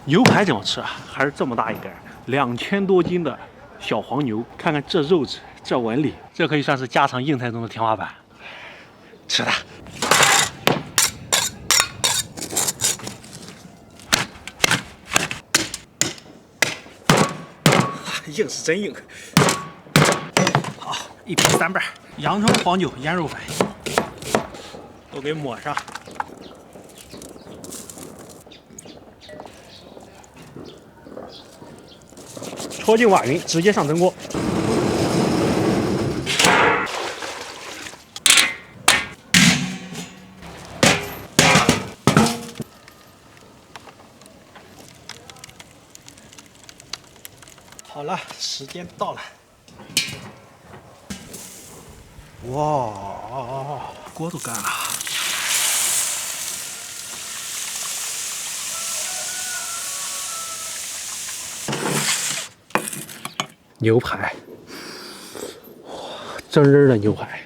牛排怎么吃啊？还是这么大一根，2000多斤的小黄牛，看看这肉质，这纹理，这可以算是家常硬菜中的天花板。吃它！硬是真硬。好，一劈3瓣，洋葱、黄酒、腌肉粉都给抹上。 戳进瓦云，直接上蒸锅。好了，时间到了。哇，锅都干了。牛排，哇，真人的牛排，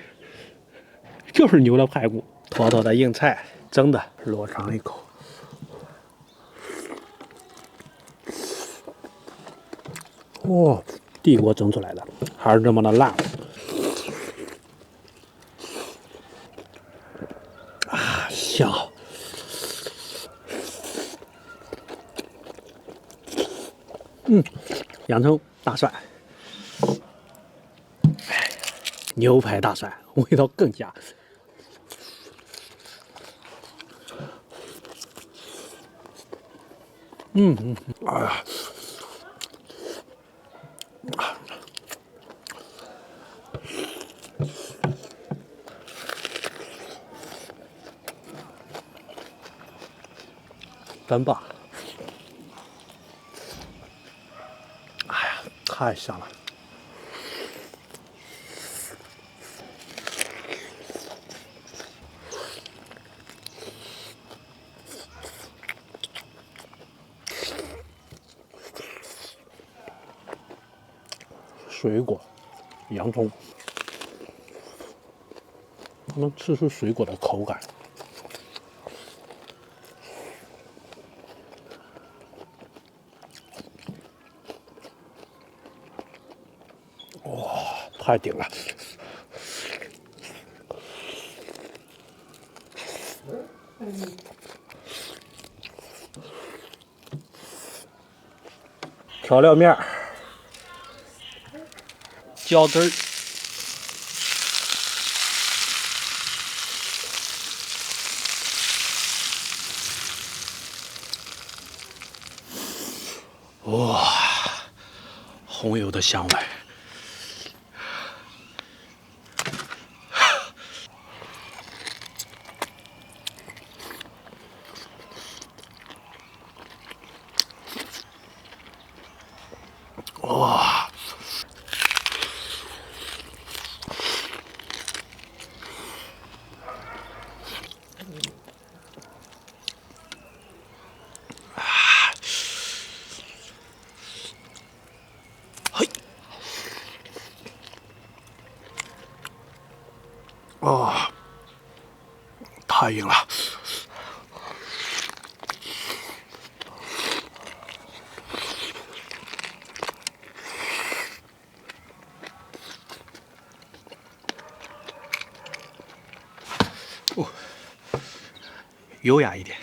就是牛的排骨，妥妥的硬菜，蒸的，落上一口。哇，帝国蒸出来的，还是这么的辣。啊，香。洋葱、大蒜。 牛排大蒜味道更佳。哎呀，真棒！哎呀，太香了。 水果，洋葱，能吃出水果的口感。哇，太顶了！调料面，椒汁儿。 哇，红油的香味。哇，嘿，啊，太硬了。 哦，优雅一点。